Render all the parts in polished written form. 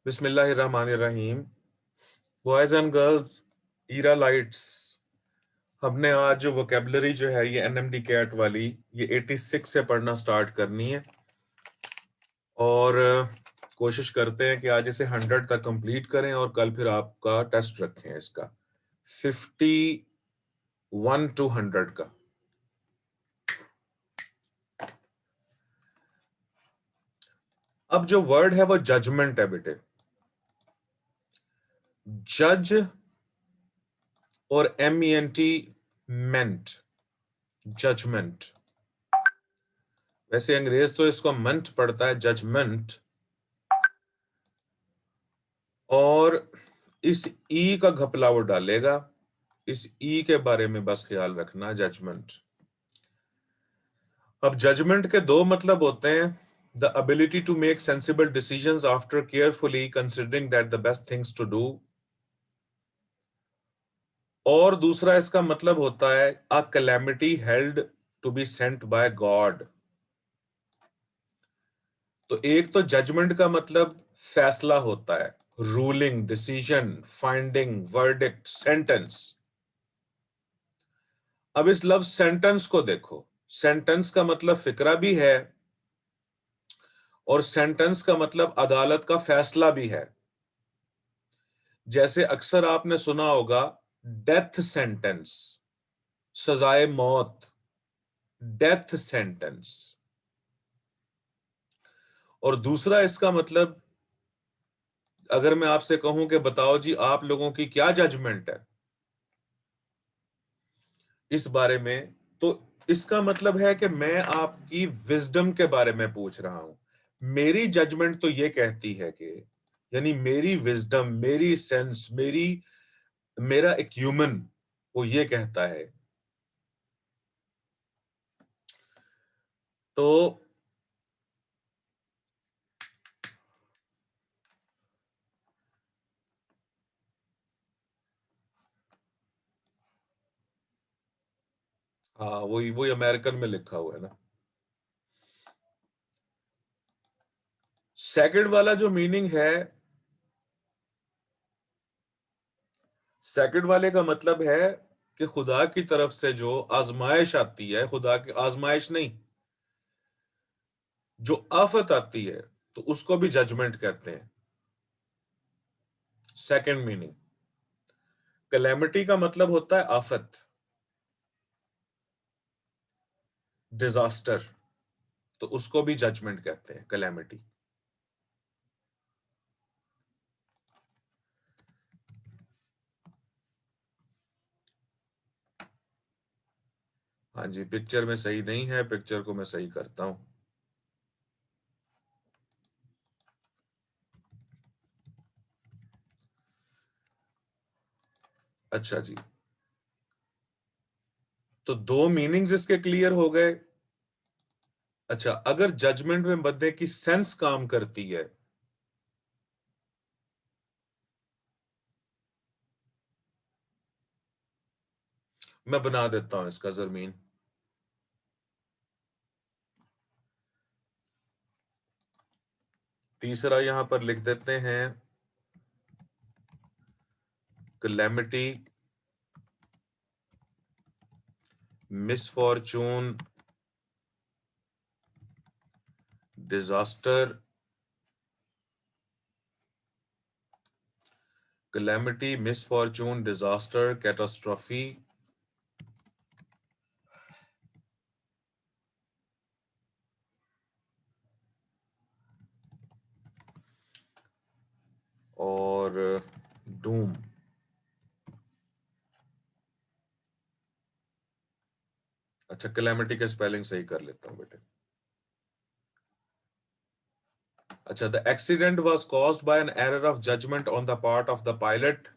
बिस्मिल्लाहिर्रहमानिर्रहीम। Boys and girls, era lights. हमने आज जो वोकेबलरी जो है ये एनएमडी कैट वाली, ये 86 से पढ़ना स्टार्ट करनी है और कोशिश करते हैं कि आज इसे 100 तक कंप्लीट करें और कल फिर आपका टेस्ट रखें इसका 51 to 100 का। अब जो वर्ड है वो जजमेंट है बेटे। जज और MENT, मेंट, जजमेंट। वैसे अंग्रेज तो इसको मंट पढ़ता है, जजमेंट, और इस ई का घपला वो डालेगा। इस ई के बारे में बस ख्याल रखना, जजमेंट। अब जजमेंट के दो मतलब होते हैं, the ability to make sensible decisions after carefully considering that the best things to do, और दूसरा इसका मतलब होता है a calamity held to be sent by God. तो एक तो जजमेंट का मतलब फैसला होता है, ruling, decision, finding, verdict, sentence. अब इस लफ्ज सेंटेंस को देखो, सेंटेंस का मतलब फिक्रा भी है और सेंटेंस का मतलब अदालत का फैसला भी है। जैसे अक्सर आपने सुना होगा डेथ सेंटेंस, सजाए मौत, डेथ सेंटेंस। और दूसरा इसका मतलब, अगर मैं आपसे कहूं कि बताओ जी आप लोगों की क्या जजमेंट है इस बारे में, तो इसका मतलब है कि मैं आपकी विजडम के बारे में पूछ रहा हूं। मेरी जजमेंट तो ये कहती है कि, यानी मेरी विजडम, मेरी सेंस, मेरा एक ह्यूमन वो ये कहता है। तो हाँ, वही वही अमेरिकन में लिखा हुआ है ना। सेकंड वाला जो मीनिंग है, सेकंड वाले का मतलब है कि खुदा की तरफ से जो आजमाइश आती है, खुदा की आजमाइश नहीं, जो आफत आती है, तो उसको भी जजमेंट कहते हैं। Second meaning. कैलेमिटी का मतलब होता है आफत, डिजास्टर, तो उसको भी जजमेंट कहते हैं, कैलेमिटी। हाँ जी, पिक्चर में सही नहीं है, पिक्चर को मैं सही करता हूं। अच्छा जी, तो दो मीनिंग्स इसके क्लियर हो गए। अच्छा, अगर जजमेंट में बंदे की सेंस काम करती है, मैं बना देता हूं इसका जरमीन। तीसरा यहां पर लिख देते हैं, calamity, misfortune, disaster, calamity, misfortune, disaster, catastrophe, और डूम। अच्छा, कैलेमिटी के स्पेलिंग सही कर लेता हूं बेटे। अच्छा, the accident was caused by an error of judgement on the part of the pilot.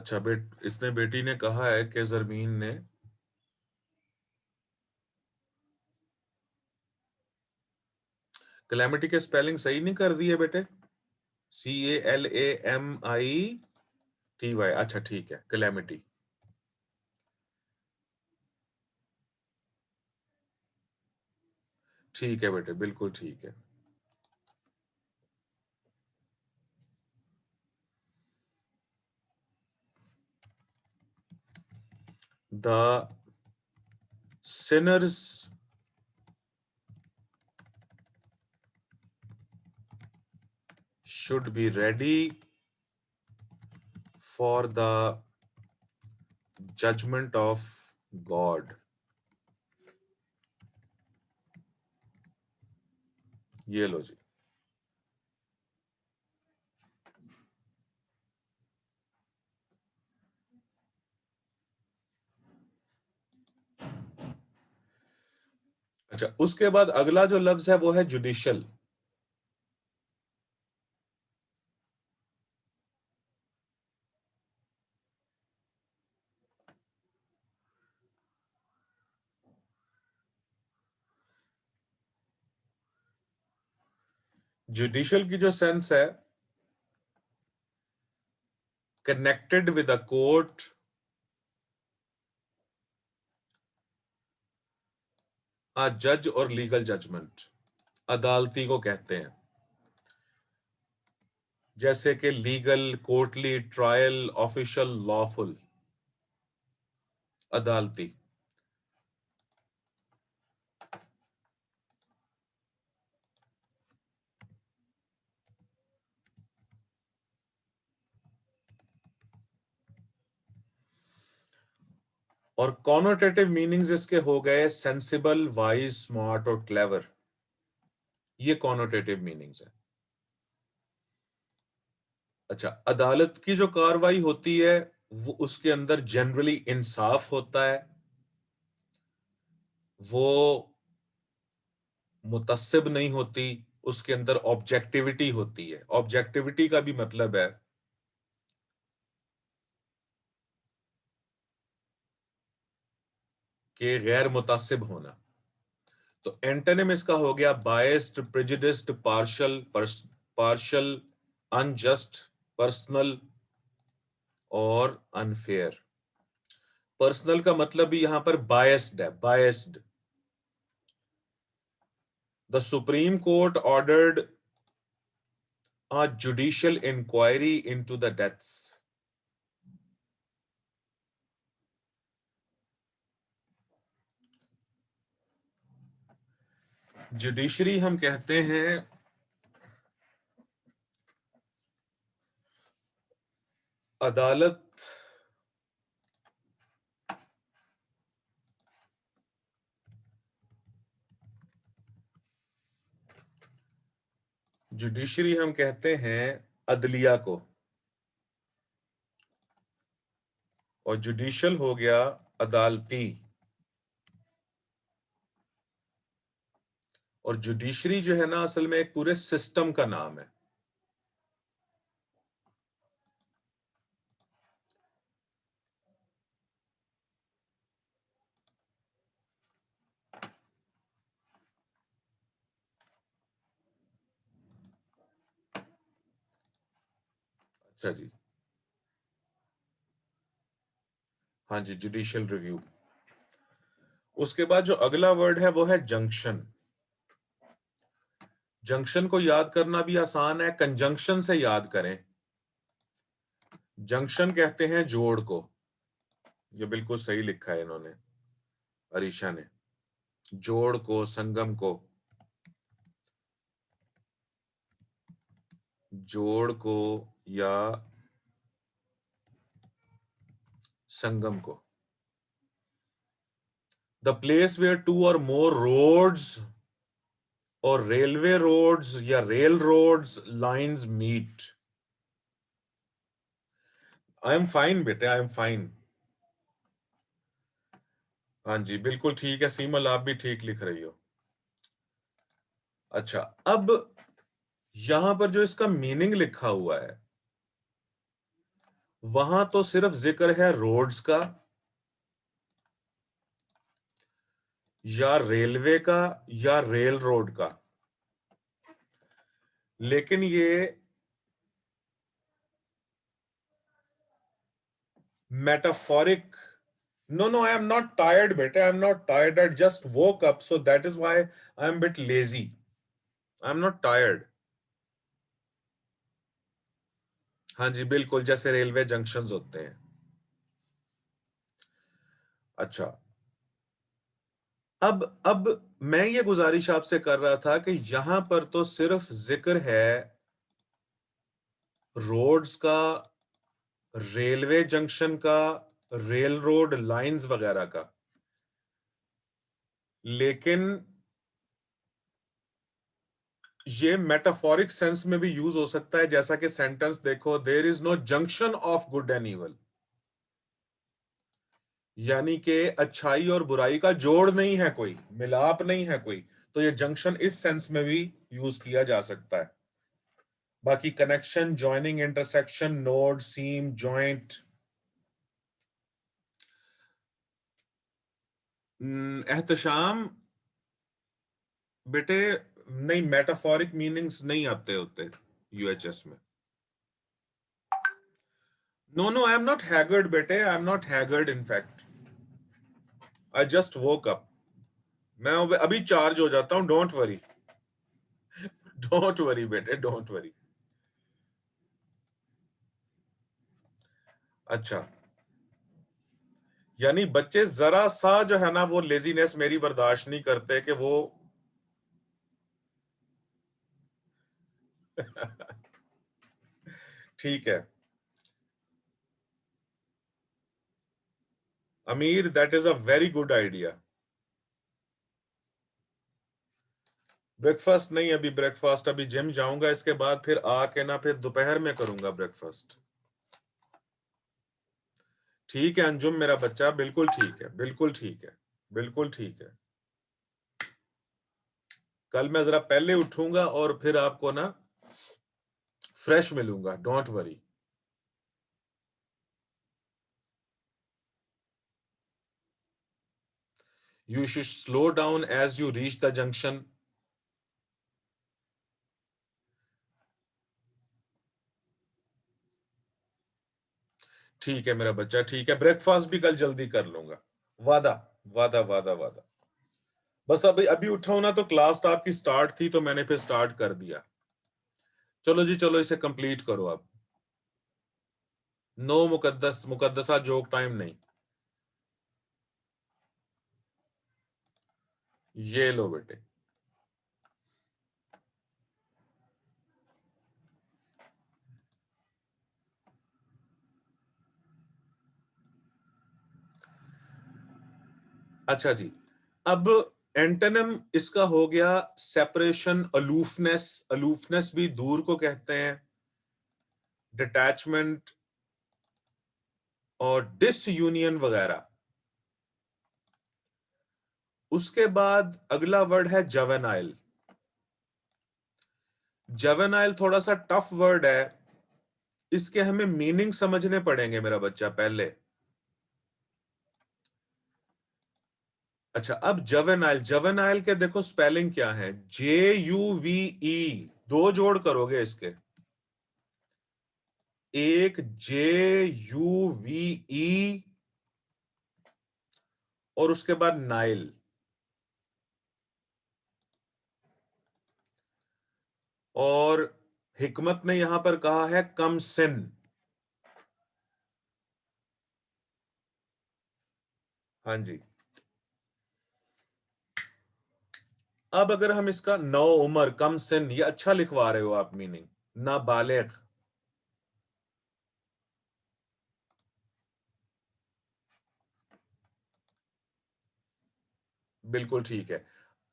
अच्छा इसने बेटी ने कहा है कि जरमीन ने कैलेमिटी के स्पेलिंग सही नहीं कर दी है बेटे। CALAMITY। अच्छा ठीक है, कैलेमिटी। ठीक है बेटे, बिल्कुल ठीक है। The sinners should be ready for the judgment of God। ये लो जी। अच्छा, उसके बाद अगला जो लफ्ज है वो है जुडिशियल। जुडिशियल की जो सेंस है, कनेक्टेड विद अ कोर्ट, अ जज और लीगल जजमेंट, अदालती को कहते हैं। जैसे कि legal, courtly, trial, official, lawful, अदालती। और कॉनोटेटिव मीनिंग्स इसके हो गए सेंसिबल, वाइज, स्मार्ट और क्लेवर। ये कॉनोटेटिव मीनिंग्स है। अच्छा, अदालत की जो कार्रवाई होती है वो उसके अंदर जनरली इंसाफ होता है, वो मुतस्सिब नहीं होती, उसके अंदर ऑब्जेक्टिविटी होती है। ऑब्जेक्टिविटी का भी मतलब है कि गैर मुतस्सिब होना। तो एंटोनिम इसका हो गया biased, prejudiced, partial, partial, unjust, personal और अनफेयर। पर्सनल का मतलब भी यहां पर बायस्ड है, biased. The supreme court ordered a judicial inquiry into the deaths। Judiciary हम कहते हैं अदालत जुडिशरी हम कहते हैं अदलिया को, और जुडिशल हो गया अदालती। और जुडिशरी जो है ना, असल में एक पूरे सिस्टम का नाम है। अच्छा जी, हाँ जी, जुडिशियल रिव्यू। उसके बाद जो अगला वर्ड है वो है जंक्शन। जंक्शन को याद करना भी आसान है, कंजंक्शन से याद करें। जंक्शन कहते हैं जोड़ को। ये बिल्कुल सही लिखा है इन्होंने, अरीशा ने। जोड़ को, संगम को, जोड़ को या संगम को। द प्लेस वेयर टू और मोर रोड्स, और रेलवे रोड्स या rail roads lines meet. I am fine बेटे, आई एम फाइन। हाँ जी, बिल्कुल ठीक है सीमल, आप भी ठीक लिख रही हो। अच्छा, अब यहां पर जो इसका मीनिंग लिखा हुआ है वहां तो सिर्फ जिक्र है रोड्स का या रेलवे का या रेल रोड का, लेकिन ये metaphoric, no, no, I am not tired, beta. I am not tired. I just woke up, so that is why I am a bit lazy. I am not tired. हाँ जी, बिल्कुल जैसे railway junctions होते हैं। अच्छा, अब मैं ये गुजारिश आपसे कर रहा था कि यहां पर तो सिर्फ जिक्र है रोड्स का, रेलवे जंक्शन का, रेल रोड लाइंस वगैरह का, लेकिन ये मेटाफोरिक सेंस में भी यूज हो सकता है, जैसा कि सेंटेंस देखो, there is no junction of good and evil, यानी कि अच्छाई और बुराई का जोड़ नहीं है, कोई मिलाप नहीं है कोई, तो ये जंक्शन इस सेंस में भी यूज किया जा सकता है। बाकी connection, joining, intersection, node, seam, joint, Ehtesham, बेटे नहीं, मेटाफोरिक मीनिंग्स नहीं आते होते यूएचएस में। No no, I am not haggard बेटे, I am not haggard, in fact I just woke up. मैं अभी चार्ज हो जाता हूं, डोंट वरी, डोंट वरी बेटे, डोंट वरी। अच्छा, यानी बच्चे जरा सा जो है ना वो लेजीनेस मेरी बर्दाश्त नहीं करते कि वो ठीक है अमीर, that is a very good idea. Breakfast नहीं, अभी ब्रेकफास्ट, अभी जिम जाऊंगा, इसके बाद फिर आके ना फिर दोपहर में करूंगा ब्रेकफास्ट। ठीक है अंजुम मेरा बच्चा, बिल्कुल ठीक है, बिल्कुल ठीक है, बिल्कुल ठीक है। कल मैं जरा पहले उठूंगा और फिर आपको ना फ्रेश मिलूंगा, don't worry. You should slow down as you reach the junction. ठीक है मेरा बच्चा, ठीक है, ब्रेकफास्ट भी कल जल्दी कर लूंगा, वादा, वादा, वादा, वादा। बस अभी अभी उठा हूं ना, तो क्लास आपकी स्टार्ट थी तो मैंने फिर स्टार्ट कर दिया। चलो जी, चलो इसे कंप्लीट करो आप। नो मुकद्दस मुकद्दसा जोक टाइम नहीं। ये लो बेटे। अच्छा जी, अब एंटोनिम इसका हो गया सेपरेशन, अलूफनेस, अलूफनेस भी दूर को कहते हैं, डिटैचमेंट और डिसयूनियन वगैरह। उसके बाद अगला वर्ड है जवेनाइल। जवेनाइल थोड़ा सा टफ वर्ड है, इसके हमें मीनिंग समझने पड़ेंगे मेरा बच्चा पहले। अच्छा, अब जवेनाइल, जवेनाइल के देखो स्पेलिंग क्या है, JUVE, दो जोड़ करोगे इसके, एक JUVE और उसके बाद नाइल। और हिकमत ने यहां पर कहा है कम सिन। हाँ जी। अब अगर हम इसका नौ उम्र, कम सिन, ये अच्छा लिखवा रहे हो आप मीनिंग, नाबालिग, बिल्कुल ठीक है।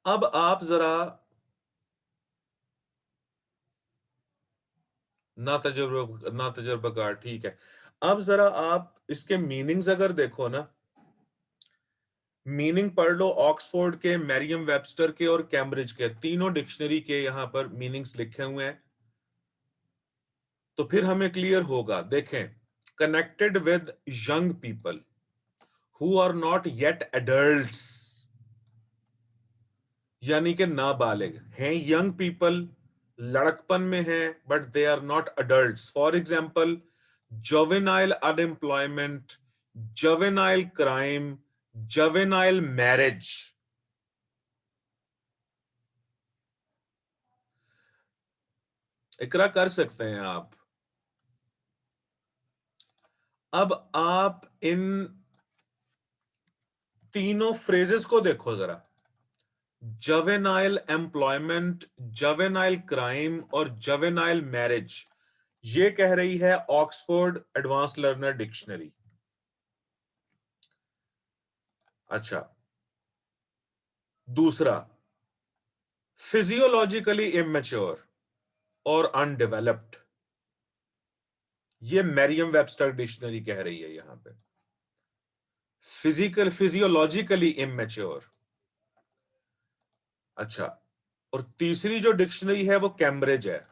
अब आप जरा ना तजुर्बाकार, ठीक है। अब जरा आप इसके मीनिंग्स अगर देखो ना, मीनिंग पढ़ लो ऑक्सफोर्ड के, मैरियम वेबस्टर के और कैम्ब्रिज के, तीनों डिक्शनरी के यहां पर मीनिंग्स लिखे हुए हैं, तो फिर हमें क्लियर होगा। देखें, connected with young people who are not yet adults, यानी कि नाबालिग हैं, यंग पीपल लड़कपन में हैं but they are not adults. For example juvenile unemployment, juvenile crime, juvenile marriage. Iqra कर सकते हैं आप. अब आप इन तीनों फ्रेजेस को देखो जरा. जवेनाइल एम्प्लॉयमेंट, जवेनाइल क्राइम और जवेनाइल मैरिज, ये कह रही है ऑक्सफोर्ड एडवांस लर्नर डिक्शनरी. अच्छा, दूसरा फिजियोलॉजिकली इमेच्योर और अनडेवलप्ड, ये मैरियम वेबस्टर डिक्शनरी कह रही है यहां पे. Physiologically immature. अच्छा, और तीसरी जो डिक्शनरी है वो कैम्ब्रिज है,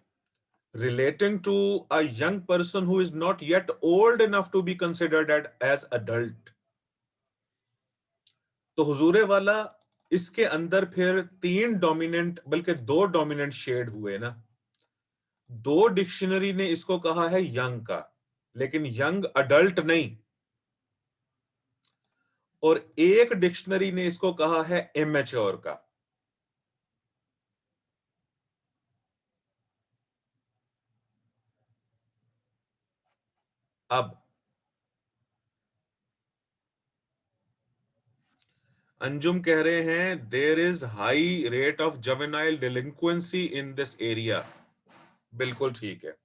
relating to a young person who is not yet old enough to be considered as adult. तो हुजूरे वाला इसके अंदर फिर तीन डोमिनेंट बल्कि दो डोमिनेंट शेड हुए ना. दो डिक्शनरी ने इसको कहा है यंग का, लेकिन यंग अडल्ट नहीं, और एक डिक्शनरी ने इसको कहा है इमेच्योर का. अब अंजुम कह रहे हैं there is high rate of juvenile delinquency in this area. बिल्कुल ठीक है.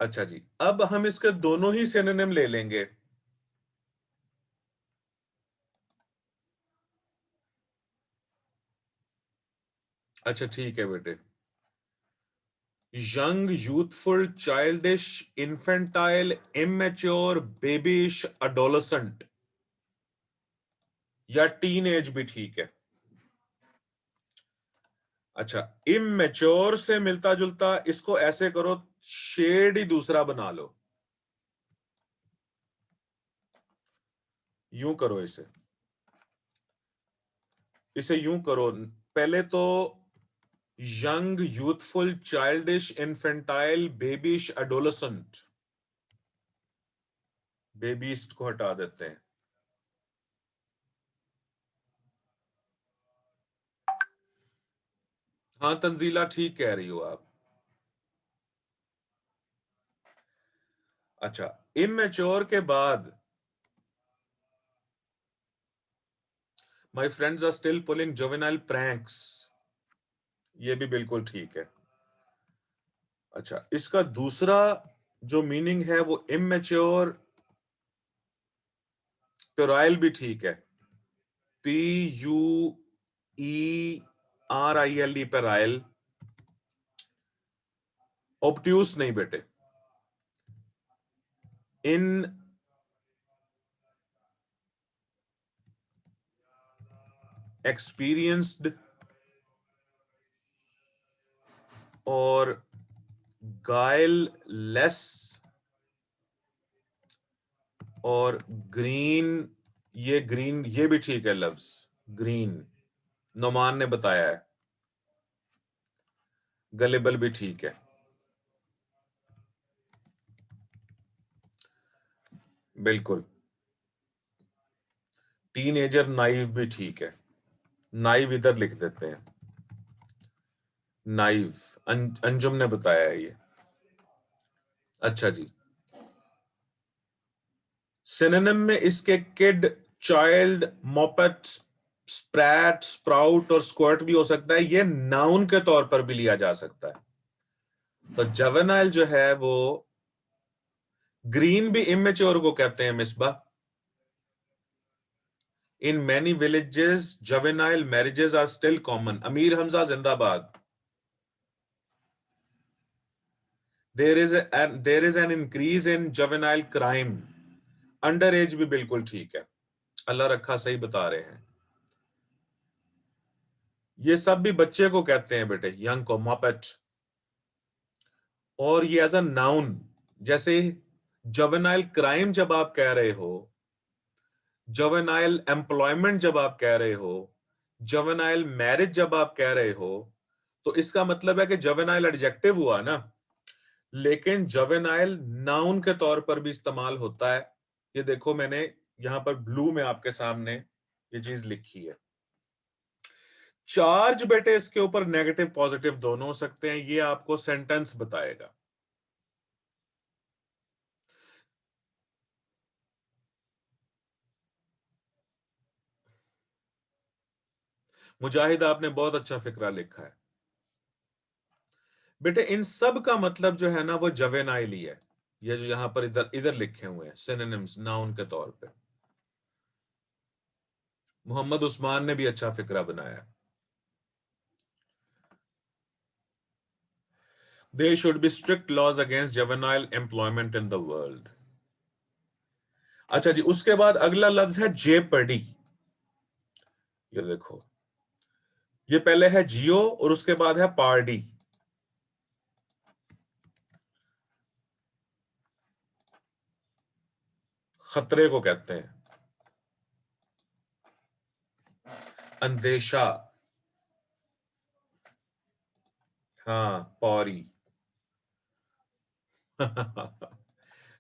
अच्छा जी, अब हम इसके दोनों ही सिनोनिम ले लेंगे. अच्छा ठीक है बेटे. Young, youthful, childish, infantile, immature, babyish, adolescent, या टीन एज भी ठीक है. अच्छा, इमेच्योर से मिलता जुलता इसको ऐसे करो, शेड ही दूसरा बना लो. यूं करो, इसे इसे यूं करो. पहले तो young, youthful, childish, infantile, babyish, adolescent. Babyish को हटा देते हैं. हाँ तंजीला, ठीक कह रही हो आप. अच्छा, इमेच्योर के बाद my friends are still pulling juvenile pranks, ये भी बिल्कुल ठीक है. अच्छा, इसका दूसरा जो मीनिंग है वो इमेच्योर, प्योराइल भी ठीक है. PUERILE, peril. ऑब्ट्यूस नहीं बेटे. इन एक्सपीरियंस्ड और गाइल लेस और ग्रीन, ये ग्रीन ये भी ठीक है लफ्ज. ग्रीन नोमान ने बताया है. गलेबल भी ठीक है. बिल्कुल. टीनेजर नाइव भी ठीक है. नाइव इधर लिख देते हैं. नाइव अंजुम ने बताया है ये. अच्छा जी, सिनोनिम में इसके kid, child, moped, Sprat, sprout और स्क्वर्ट भी हो सकता है. ये नाउन के तौर पर भी लिया जा सकता है. तो जवेनाइल जो है वो, ग्रीन भी इमेच्योर को कहते हैं Misbah. In many villages juvenile marriages are still common. Amir Hamza जिंदाबाद. there is an increase in juvenile crime. Under as भी बिल्कुल ठीक है. अल्लाह रखा सही बता रहे हैं. ये सब भी बच्चे को कहते हैं बेटे, यंग को मॉपेट। और ये एज अ नाउन, जैसे जवेनाइल क्राइम जब आप कह रहे हो, जवेनाइल एम्प्लॉयमेंट जब आप कह रहे हो, जवेनाइल मैरिज जब आप कह रहे हो, तो इसका मतलब है कि जवेनाइल एडजेक्टिव हुआ ना, लेकिन जवेनाइल नाउन के तौर पर भी इस्तेमाल होता है। ये देखो मैंने यहां पर ब्लू में आपके सामने ये चीज लिखी है। चार्ज बेटे इसके ऊपर नेगेटिव पॉजिटिव दोनों हो सकते हैं, ये आपको सेंटेंस बताएगा। मुजाहिद आपने बहुत अच्छा फिक्रा लिखा है बेटे। इन सब का मतलब जो है ना वो जवेनाइल ही है। ये जो यहां पर इधर इधर लिखे हुए हैं सिनोनिम्स नाउन के तौर पे, मोहम्मद उस्मान ने भी अच्छा फिक्रा बनाया। There should be strict laws against juvenile employment in the world. अच्छा जी, उसके बाद अगला लफ्ज है जेपर्डी। ये देखो, ये पहले है जियो और उसके बाद है पार्डी। खतरे को कहते हैं, अंदेशा। हाँ, पौरी।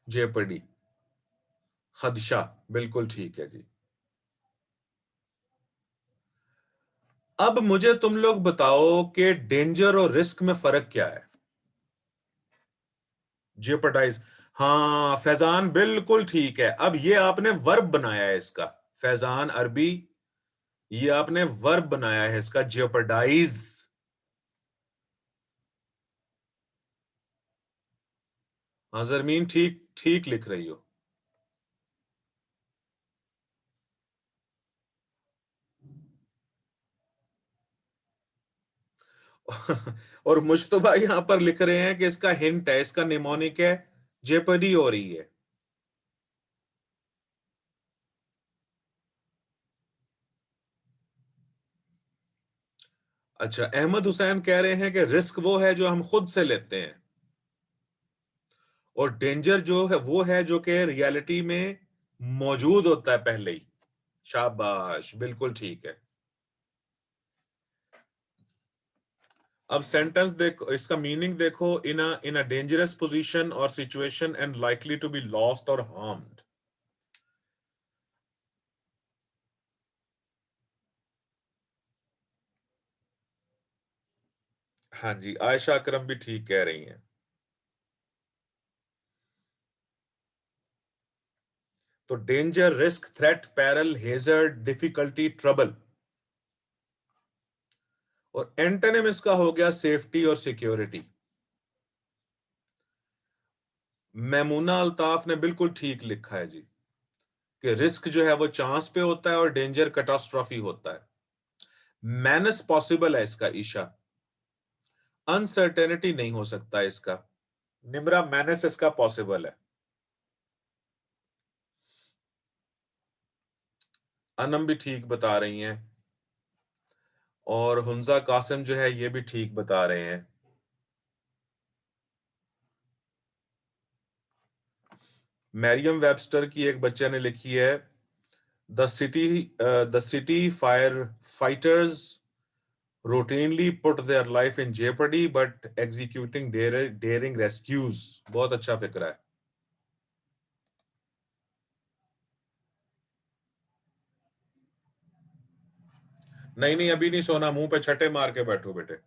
जेपर्डी, खदशा, बिल्कुल ठीक है जी। अब मुझे तुम लोग बताओ कि डेंजर और रिस्क में फर्क क्या है। जेपरडाइज, हाँ फैजान बिल्कुल ठीक है। अब ये आपने वर्ब बनाया है इसका, फैजान अरबी, ये आपने वर्ब बनाया है इसका, जेपरडाइज। हाँ जरमीन, ठीक ठीक लिख रही हो। और मुश्तबा यहां पर लिख रहे हैं कि इसका हिंट है, इसका निमोनिक है, जेपडी हो रही है। अच्छा, अहमद हुसैन कह रहे हैं कि रिस्क वो है जो हम खुद से लेते हैं, और डेंजर जो है वो है जो कि रियलिटी में मौजूद होता है पहले ही। शाबाश, बिल्कुल ठीक है। अब सेंटेंस देखो, इसका मीनिंग देखो, इन अ डेंजरस पोजीशन और situation and likely to be lost और हार्म्ड। हाँ जी, आयशा अकरम भी ठीक कह रही हैं। तो danger, risk, threat, parallel, hazard, difficulty, trouble. और एंटोनिम इसका हो गया सेफ्टी और सिक्योरिटी। मैमूना अल्ताफ ने बिल्कुल ठीक लिखा है जी, कि रिस्क जो है वो चांस पे होता है और डेंजर कैटास्ट्रॉफी होता है। मैनस पॉसिबल है इसका ईशा, अनसर्टेनिटी नहीं हो सकता इसका। निम्रा, मैनस इसका पॉसिबल है। अनम भी ठीक बता रही हैं, और हुंजा कासिम जो है ये भी ठीक बता रहे हैं। मैरियम वेबस्टर की एक बच्चे ने लिखी है, the city fire fighters routinely put their life in jeopardy but executing daring rescues। बहुत अच्छा फिक्रा है। नहीं नहीं, अभी नहीं सोना, मुंह पे छठे मार के बैठो बेटे।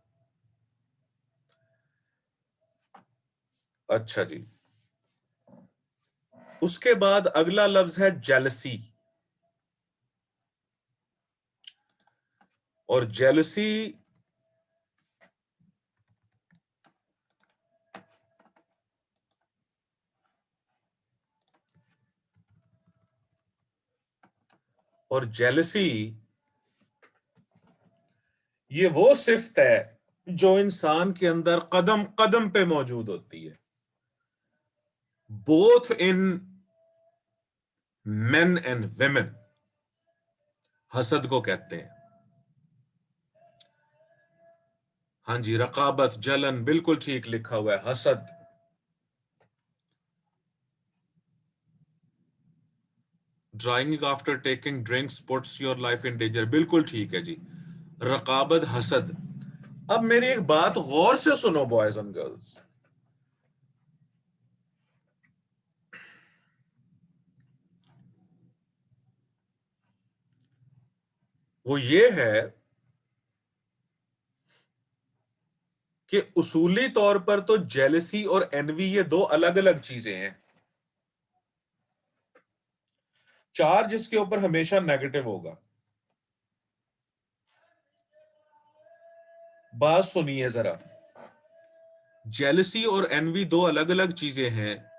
अच्छा जी, उसके बाद अगला लफ्ज है जेलसी। और जेलसी, और जेलसी ये वो सिफ्त है जो इंसान के अंदर कदम कदम पे मौजूद होती है, both in men and women. हसद को कहते हैं। हाँ जी, रकाबत, जलन, बिल्कुल ठीक लिखा हुआ है। हसद, driving after taking drinks puts your life in danger, बिल्कुल ठीक है जी। रकाबत, हसद। अब मेरी एक बात गौर से सुनो बॉयज एंड गर्ल्स, वो ये है कि उसूली तौर पर तो जेलसी और एनवी ये दो अलग अलग चीजें हैं। चार्ज इसके ऊपर हमेशा नेगेटिव होगा। बात सुनिए जरा, जेलसी और एनवी दो अलग अलग चीजें हैं।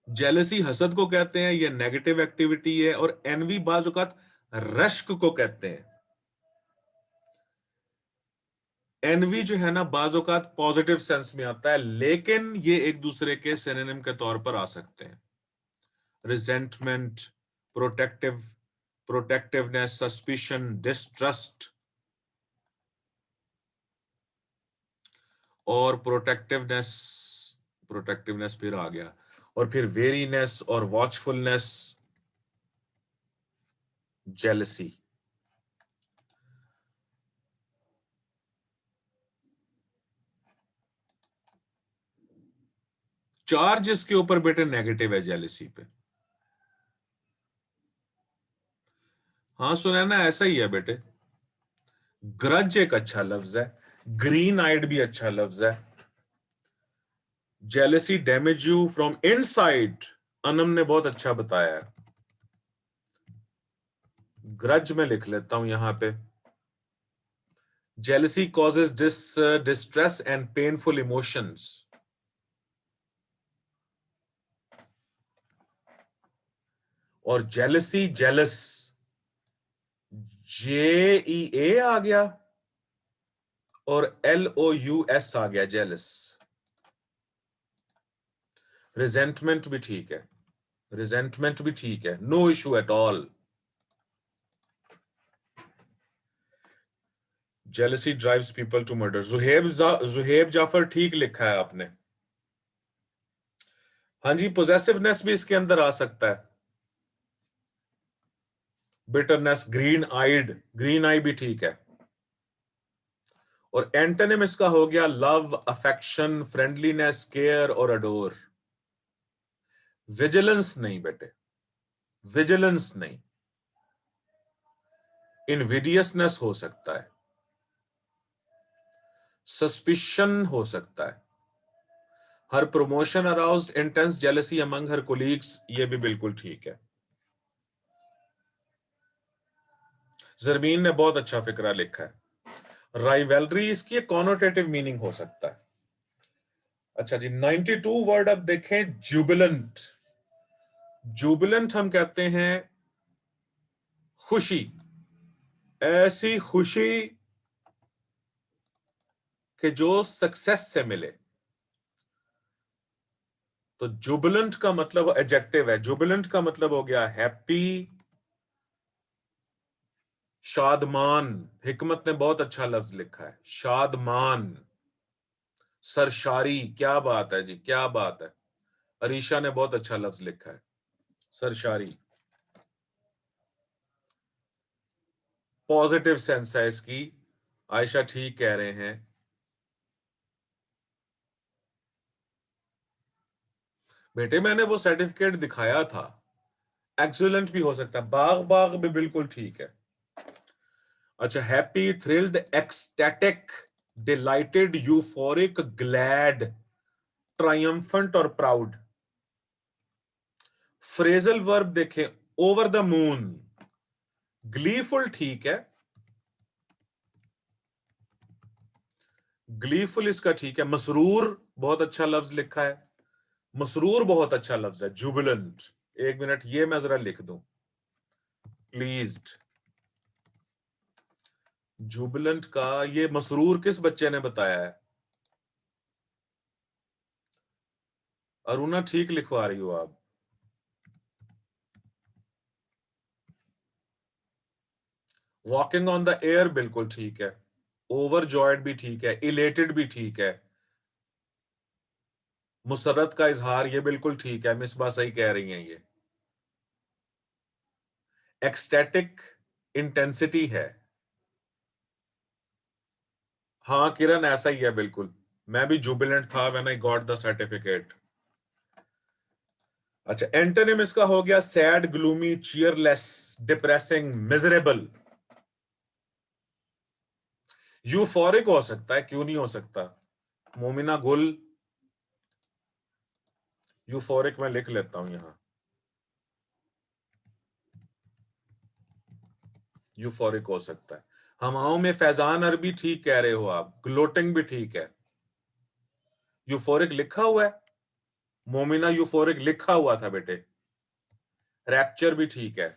जेलसी हसद को कहते हैं, ये नेगेटिव एक्टिविटी है, और एनवी बाज औकात रश्क को कहते हैं। एनवी जो है ना बाज औकात पॉजिटिव सेंस में आता है, लेकिन ये एक दूसरे के सिनोनिम के तौर पर आ सकते हैं। रिजेंटमेंट, प्रोटेक्टिवनेस, सस्पिशन, डिस्ट्रस्ट, और प्रोटेक्टिवनेस फिर आ गया, और फिर वेरीनेस और वॉचफुलनेस, जेलसी। चार्ज इसके ऊपर बेटे नेगेटिव है जेलसी पे। हाँ सुना ना, ऐसा ही है बेटे। ग्रज एक अच्छा लफ्ज है, ग्रीन आइड भी अच्छा लफ्ज है। Jealousy damage you from inside, Anam ने बहुत अच्छा बताया है। ग्रज में लिख लेता हूं यहां पे, jealousy causes distress and painful emotions. और जेलसी, जेलस, JEA आ गया, और LOUS आ गया, जेलस। रिजेंटमेंट भी ठीक है, रिजेंटमेंट भी ठीक है, no issue at all. Jealousy drives people to murder, Zuhaib Jafar ठीक लिखा है आपने। हाँ जी, पोजेसिवनेस भी इसके अंदर आ सकता है। बिटरनेस, ग्रीन आइड, ग्रीन आई भी ठीक है। और एंटोनिम इसका हो गया लव, अफेक्शन, फ्रेंडलीनेस, केयर और अडोर। विजिलेंस नहीं बेटे, विजिलेंस नहीं। इनविडियसनेस हो सकता है, सस्पिशन हो सकता है। Her promotion aroused intense jealousy among her colleagues, ये भी बिल्कुल ठीक है। जरमीन ने बहुत अच्छा फिक्रा लिखा है। राइवलरी इसकी एक कॉनोटेटिव मीनिंग हो सकता है। अच्छा जी, 92 वर्ड अब देखें, जुबिलेंट। जुबिलेंट हम कहते हैं खुशी, ऐसी खुशी कि जो सक्सेस से मिले। तो जुबिलेंट का मतलब एडजेक्टिव है, जुबिलेंट का मतलब हो गया हैप्पी, शादमान। हिकमत ने बहुत अच्छा लफ्ज लिखा है, शादमान। सरशारी, क्या बात है जी, क्या बात है। अरीशा ने बहुत अच्छा लफ्ज लिखा है, सरशारी। पॉजिटिव सेंस है इसकी, आयशा ठीक कह रहे हैं। बेटे मैंने वो सर्टिफिकेट दिखाया था, एक्सीलेंट भी हो सकता है, बाग बाग भी बिल्कुल ठीक है। अच्छा, happy, thrilled, ecstatic, dilated, euphoric, glad, triumphant और प्राउड। फ्रेजल वर्ब देखें, ओवर द मून, ग्लीफुल ठीक है, ग्लीफुल इसका ठीक है। मसरूर बहुत अच्छा लफ्ज लिखा है, मसरूर बहुत अच्छा लफ्ज है। जुबिलेंट, एक मिनट ये मैं जरा लिख दूं, प्लीज्ड। जुबिलेंट का ये मसरूर किस बच्चे ने बताया है? अरुणा ठीक लिखवा रही हो आप। वॉकिंग ऑन द एयर बिल्कुल ठीक है। ओवरजॉयड भी ठीक है, इलेटेड भी ठीक है, मुसरत का इजहार ये बिल्कुल ठीक है, मिसबा सही कह रही हैं ये। एक्सटैटिक इंटेंसिटी है, हाँ किरण ऐसा ही है बिल्कुल, मैं भी जुबिलेंट था when I got the certificate. अच्छा, एंटोनिम इसका हो गया sad, gloomy, cheerless, depressing, miserable. Euphoric हो सकता है, क्यों नहीं हो सकता? मोमिना गुल, यूफोरिक मैं लिख लेता हूं यहां, यूफोरिक हो सकता है। हवाओं में फैजान अरबी ठीक कह रहे हो आप, ग्लोटिंग भी ठीक है। यूफोरिक लिखा हुआ है, मोमिना यूफोरिक लिखा हुआ था बेटे। रैप्चर भी ठीक है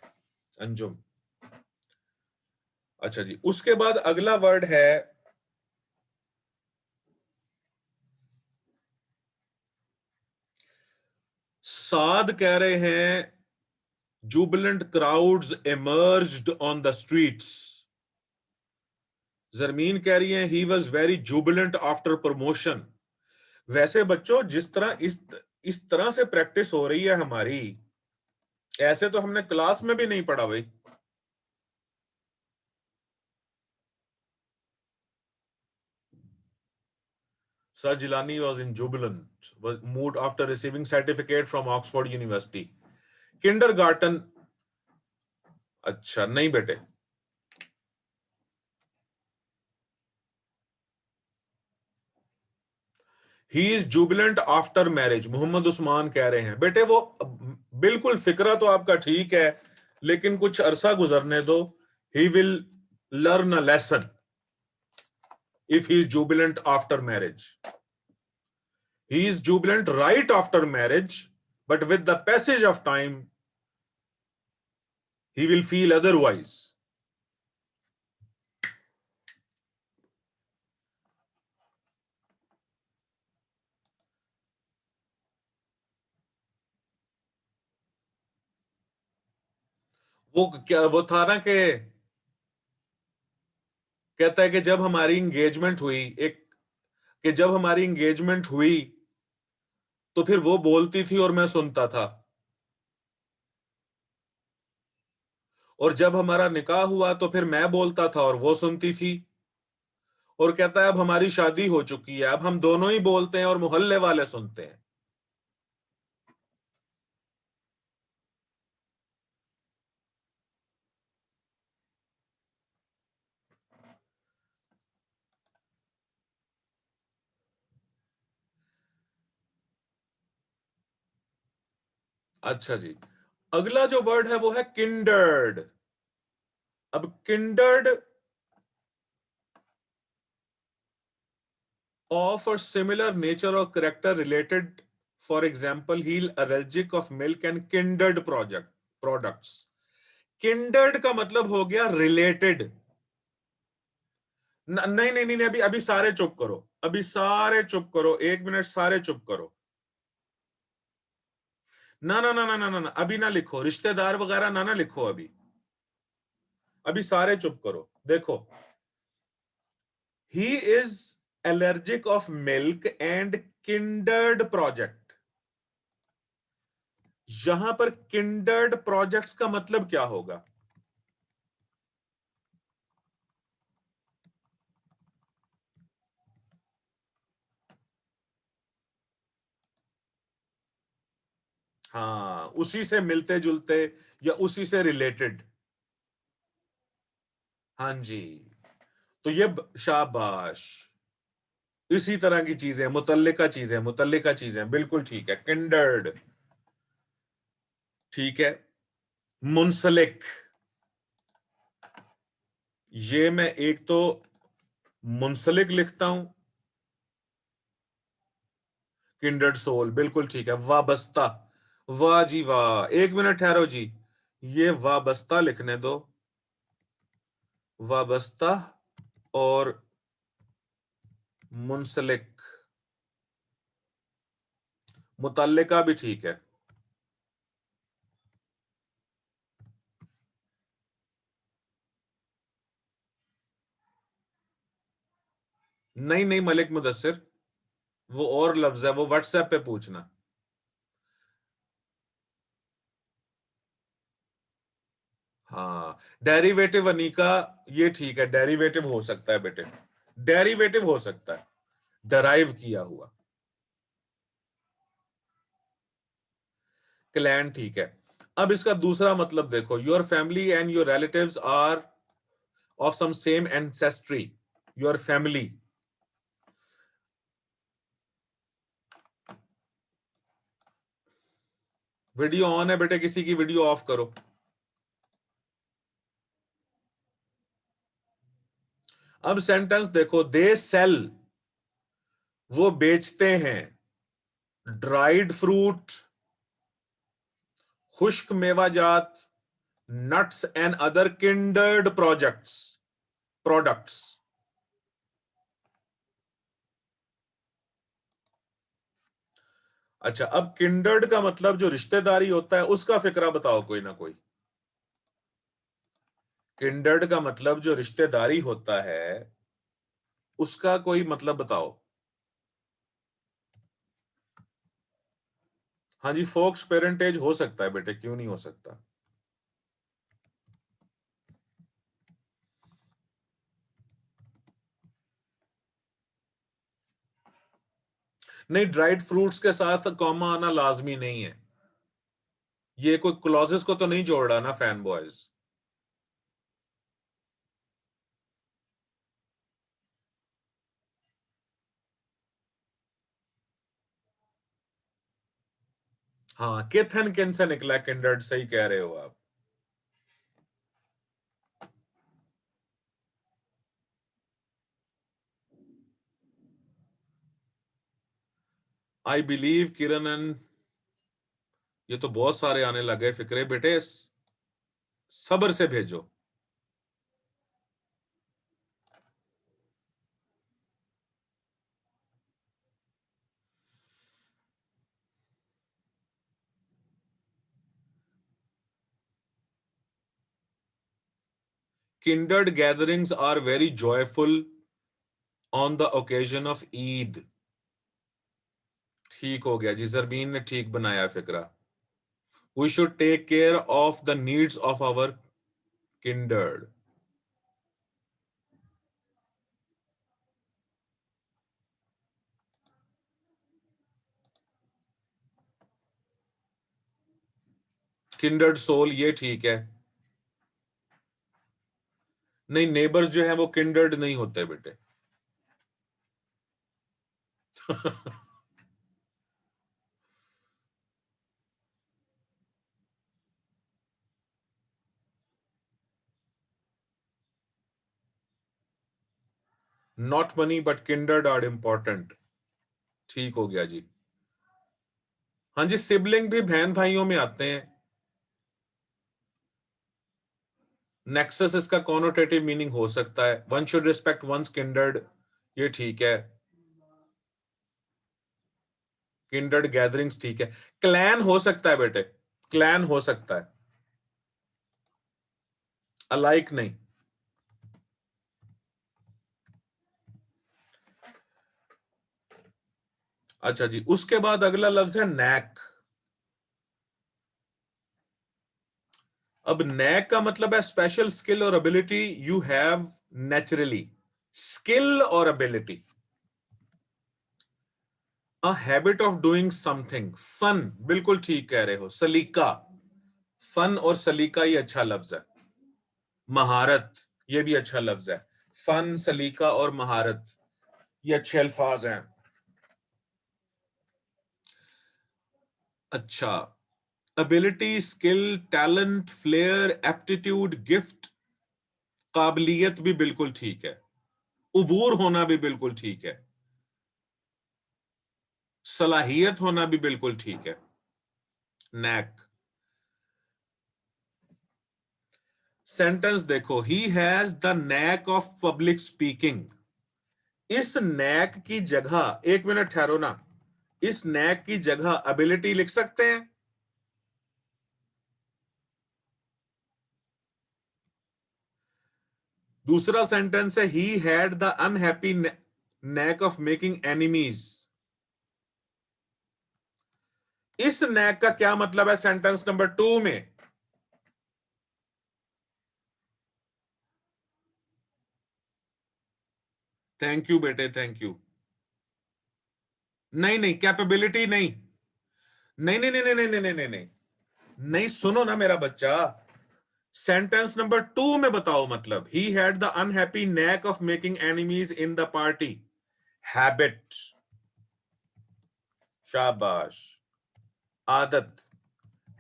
अंजुम। अच्छा जी, उसके बाद अगला वर्ड है साद, कह रहे हैं jubilant crowds emerged on the streets। Zarmeen कह रही है he was very jubilant after promotion। वैसे बच्चों जिस तरह इस तरह से प्रैक्टिस हो रही है हमारी, ऐसे तो हमने क्लास में भी नहीं पढ़ा भाई। Sir Jilani was in jubilant mood after receiving certificate from Oxford University। Kindergarten, अच्छा नहीं बेटे, he is jubilant after marriage, Mohammad Usman कह रहे हैं बेटे वो बिल्कुल फिक्रा तो आपका ठीक है, लेकिन कुछ अरसा गुजरने दो। He will learn a lesson if he is jubilant after marriage. He is Jubilant right after marriage, but with the passage of time he will feel otherwise. वो क्या वो था ना कि कहता है कि जब हमारी इंगेजमेंट हुई, एक कि जब हमारी इंगेजमेंट हुई तो फिर वो बोलती थी और मैं सुनता था, और जब हमारा निकाह हुआ तो फिर मैं बोलता था और वो सुनती थी। और कहता है अब हमारी शादी हो चुकी है, अब हम दोनों ही बोलते हैं और मोहल्ले वाले सुनते हैं। अच्छा जी, अगला जो वर्ड है वो है किंडर्ड। अब किंडर्ड ऑफ और सिमिलर नेचर और character related, for example he'll allergic of milk and kindred products. Kindred का मतलब हो गया रिलेटेड। नहीं नहीं नहीं, अभी अभी सारे चुप करो, अभी सारे चुप करो, 1 मिनट सारे चुप करो। ना ना ना ना ना ना ना, अभी ना लिखो, रिश्तेदार वगैरह ना ना लिखो अभी, अभी सारे चुप करो। देखो, he is allergic of milk and kindred project. यहां पर किंडर्ड प्रोजेक्ट्स का मतलब क्या होगा? हाँ, उसी से मिलते जुलते या उसी से रिलेटेड। हाँ जी, तो ये शाबाश, इसी तरह की चीजें, मुतल्लिका चीजें, बिल्कुल ठीक है, किंडर्ड ठीक है। मुंसलिक, ये मैं एक तो मुंसलिक लिखता हूं, किंडर्ड सोल बिल्कुल ठीक है। वाबस्ता, वाह जी वाह, 1 मिनट ठहरो जी, ये वाबस्ता लिखने दो, वाबस्ता और मुंसलिक। मुतल्लिका भी ठीक है। नहीं नहीं मलिक मुदस्सिर, वो और लफ्ज है, वो व्हाट्सएप पे पूछना। हाँ, डेरिवेटिव अनीका, ये ठीक है, डेरिवेटिव हो सकता है बेटे, डेरिवेटिव हो सकता है, डराइव किया हुआ। क्लैन ठीक है। अब इसका दूसरा मतलब देखो, your family and your relatives are of some same ancestry, your family. Video on है बेटे, किसी की वीडियो ऑफ करो। अब सेंटेंस देखो, दे सेल, वो बेचते हैं, ड्राइड फ्रूट, खुश्क मेवाजात, nuts and other kindred products. अच्छा, अब किंडर्ड का मतलब जो रिश्तेदारी होता है उसका फिक्रा बताओ कोई ना कोई। किंडर्ड का मतलब जो रिश्तेदारी होता है उसका कोई मतलब बताओ। हाँ जी, फोक्स पेरेंटेज हो सकता है बेटे, क्यों नहीं हो सकता। नहीं, ड्राइड फ्रूट्स के साथ कॉमा आना लाजमी नहीं है, ये कोई क्लॉजेस को तो नहीं जोड़ रहा ना फैन बॉयज। हाँ, किथ एंड किन से निकला किंडर्ड, सही कह रहे हो आप। आई बिलीव किरण एंड, ये तो बहुत सारे आने लगे फिक्रे बेटे, सब्र से भेजो। Kindred gatherings are very joyful on the occasion of Eid. ठीक हो गया जी, जरबीन ने ठीक बनाया फिक्रा। We should take care of the needs of our kindred. Kindred soul, ये ठीक है। नहीं, नेबर्स जो है वो किंडर्ड नहीं होते बेटे। Not money but kindred are important. ठीक हो गया जी। हाँ जी, सिबलिंग भी बहन भाइयों में आते हैं। नेक्सस इसका कॉनोटेटिव मीनिंग हो सकता है, one should respect one's kindred, ये ठीक है। किंडर्ड गैदरिंग्स ठीक है। क्लैन हो सकता है बेटे, क्लैन हो सकता है, अलाइक नहीं। अच्छा जी, उसके बाद अगला लफ्ज है नैक। अब नैक का मतलब है स्पेशल स्किल और ability you have naturally, skill और ability. A habit of doing something, fun, बिल्कुल ठीक कह रहे हो, सलीका। फन और सलीका ये अच्छा लफ्ज है। महारत, ये भी अच्छा लफ्ज है। फन, सलीका और महारत, ये अच्छे अल्फाज हैं। अच्छा, ability, skill, talent, flair, aptitude, gift, काबिलियत भी बिल्कुल ठीक है, उबूर होना भी बिल्कुल ठीक है, सलाहियत होना भी बिल्कुल ठीक है। नैक। सेंटेंस देखो, ही has the knack of public speaking. इस नैक की जगह, एक मिनट ठहरो ना, इस नैक की जगह एबिलिटी लिख सकते हैं। दूसरा सेंटेंस है, ही had the unhappy knack of making enemies. इस नैक का क्या मतलब है सेंटेंस नंबर 2 में? थैंक यू बेटे, थैंक यू। नहीं नहीं, कैपेबिलिटी नहीं, नहीं नहीं नहीं नहीं नहीं नहीं नहीं नहीं नहीं, सुनो ना मेरा बच्चा, सेंटेंस नंबर 2 में बताओ मतलब। ही had the unhappy knack of making enemies in the party. Habit, शाबाश। आदत,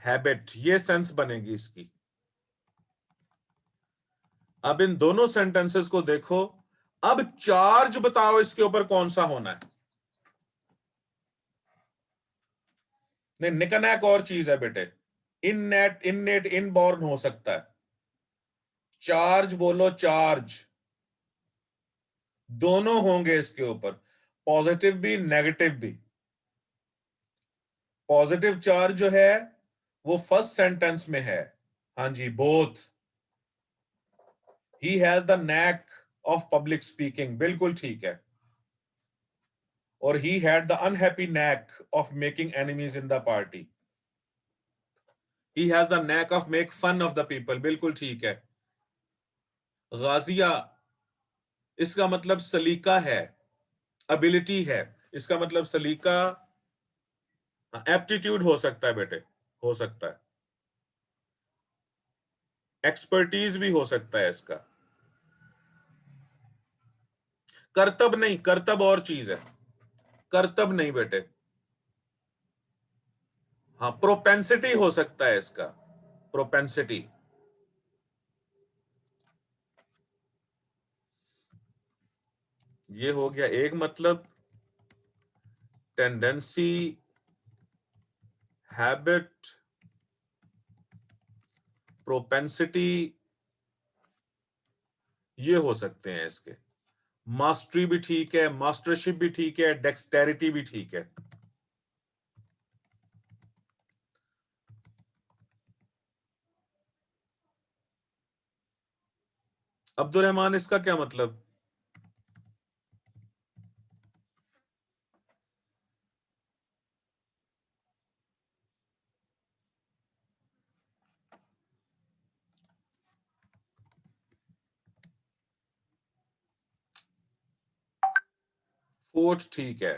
हैबिट, ये सेंस बनेगी इसकी। अब इन दोनों सेंटेंसेस को देखो। अब चार्ज बताओ इसके ऊपर कौन सा होना है। नहीं, निकनैक और चीज है बेटे। इननेट, इननेट, इनबॉर्न हो सकता है। चार्ज बोलो, चार्ज। दोनों होंगे इसके ऊपर, पॉजिटिव भी नेगेटिव भी। पॉजिटिव चार्ज जो है वो फर्स्ट सेंटेंस में है। हाँ जी, both. He has the knack of public speaking, बिल्कुल ठीक है। और he had the unhappy knack of making enemies in the party. He has the knack of make fun of the people, बिल्कुल ठीक है। गाजिया, इसका मतलब सलीका है, एबिलिटी है। इसका मतलब सलीका, एप्टीट्यूड हो सकता है बेटे, हो सकता है। एक्सपर्टीज भी हो सकता है इसका। करतब नहीं, करतब और चीज है। करतब नहीं बेटे। हाँ, प्रोपेंसिटी हो सकता है इसका, प्रोपेंसिटी। ये हो गया एक मतलब, टेंडेंसी, हैबिट, प्रोपेंसिटी, ये हो सकते हैं इसके। मास्टरी भी ठीक है, मास्टरशिप भी ठीक है, डेक्सटेरिटी भी ठीक है। अब्दुल रहमान, इसका क्या मतलब? फोर्थ ठीक है।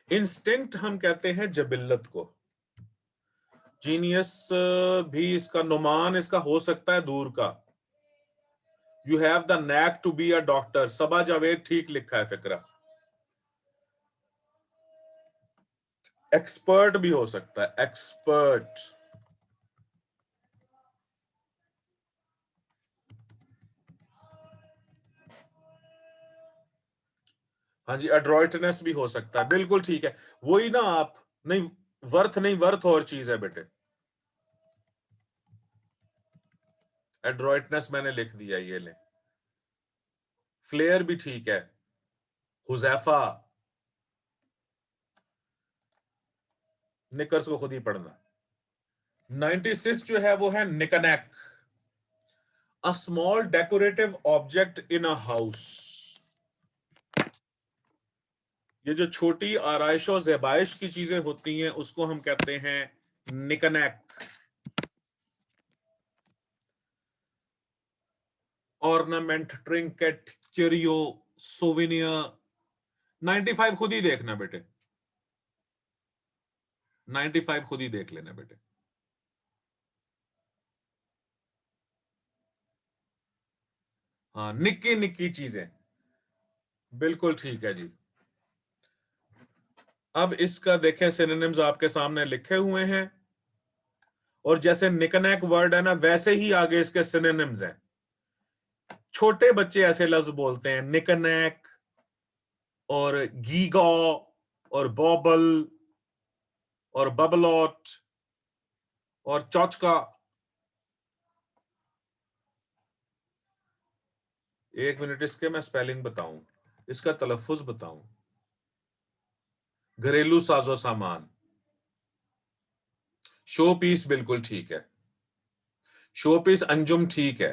इंस्टिंक्ट हम कहते हैं जबिल्लत को। जीनियस भी इसका, नुमान इसका हो सकता है दूर का। You have the knack to be a doctor, Saba Javed ठीक लिखा है फिक्रा। एक्सपर्ट भी हो सकता है, एक्सपर्ट। हाँ जी, एड्रॉइटनेस भी हो सकता है, बिल्कुल ठीक है। वही ना आप, नहीं वर्थ नहीं, वर्थ और चीज है बेटे। एड्रॉइटनेस मैंने लिख दिया, ये ले। फ्लेयर भी ठीक है। हुजैफा, निकर्स को खुद ही पढ़ना। 96 जो है वो है knickknack, a small decorative object in a house. ये जो छोटी आराइश और ज़ेबाइश की चीजें होती हैं उसको हम कहते हैं knickknack. Ornament, trinket, curio, souvenir. 95 खुद ही देखना बेटे, 95 खुद ही देख लेना बेटे। हाँ, निक्की निक्की चीजें, बिल्कुल ठीक है जी। अब इसका देखें, सिनोनिम्स आपके सामने लिखे हुए हैं, और जैसे निकनैक वर्ड है ना, वैसे ही आगे इसके सिनोनिम्स हैं। छोटे बच्चे ऐसे लफ्ज बोलते हैं, निकनैक और गीगो और बॉबल और बबलॉट और चौचका। एक मिनट, इसके मैं स्पेलिंग बताऊं, इसका तलफ्फुज बताऊं। घरेलू साजो सामान, शो पीस बिल्कुल ठीक है। शो पीस, अंजुम ठीक है।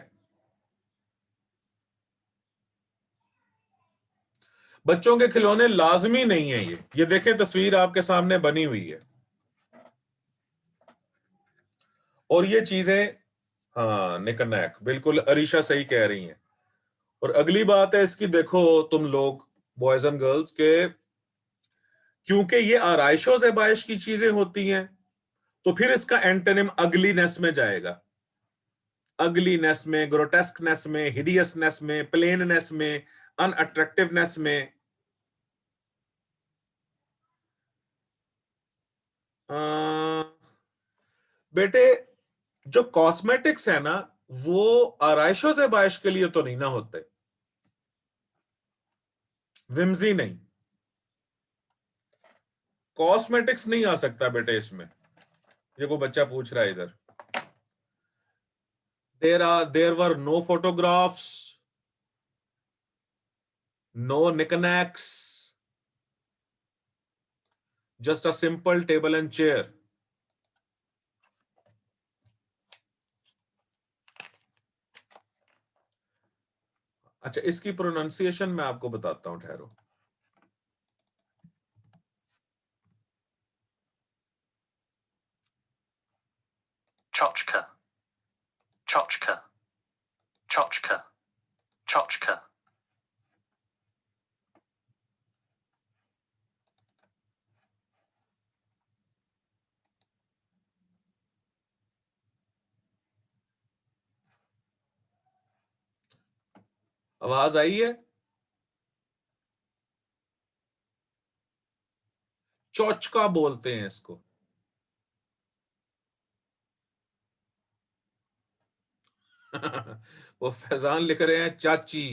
बच्चों के खिलौने लाजमी नहीं है। ये देखें, तस्वीर आपके सामने बनी हुई है और ये चीजें, हाँ निकनैक, बिल्कुल अरीशा सही कह रही हैं। और अगली बात है इसकी, देखो तुम लोग बॉयज एंड गर्ल्स के, क्योंकि ये आराइशों से बाइश की चीजें होती हैं, तो फिर इसका एंटोनिम अगलीनेस में जाएगा। अगलीनेस में, ग्रोटेस्कनेस में, हिडियसनेस में, प्लेननेस में, अनअट्रैक्टिवनेस में। बेटे, जो कॉस्मेटिक्स है ना, वो आराइशों से बाइश के लिए तो नहीं ना होते, विम्जी नहीं, कॉस्मेटिक्स नहीं आ सकता बेटे इसमें। ये को बच्चा पूछ रहा है इधर। There were no photographs, no knickknacks, just a simple table and chair. अच्छा, इसकी प्रोनाउंसिएशन मैं आपको बताता हूं, ठहरो। Tchotchke, tchotchke, tchotchke, tchotchke. आवाज आई है? चौचका बोलते हैं इसको। वो फैजान लिख रहे हैं चाची।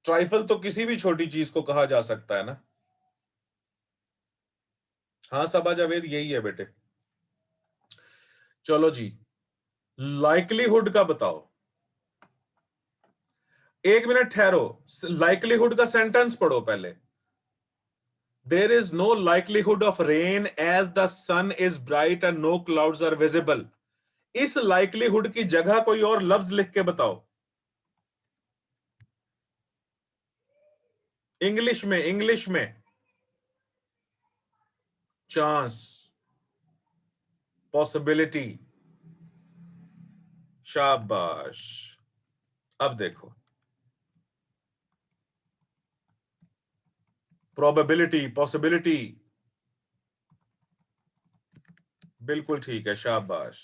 ट्राइफल तो किसी भी छोटी चीज को कहा जा सकता है ना। हाँ सबा जावेद, यही है बेटे। चलो जी, लाइकलीहुड का बताओ। एक मिनट ठहरो, लाइकलीहुड का सेंटेंस पढ़ो पहले। There is no likelihood of rain as the sun is bright and no clouds are visible. इस लाइकलीहुड की जगह कोई और लफ्ज लिख के बताओ, इंग्लिश में, इंग्लिश में। चांस, पॉसिबिलिटी, शाबाश। अब देखो, प्रोबेबिलिटी, पॉसिबिलिटी, बिल्कुल ठीक है, शाबाश।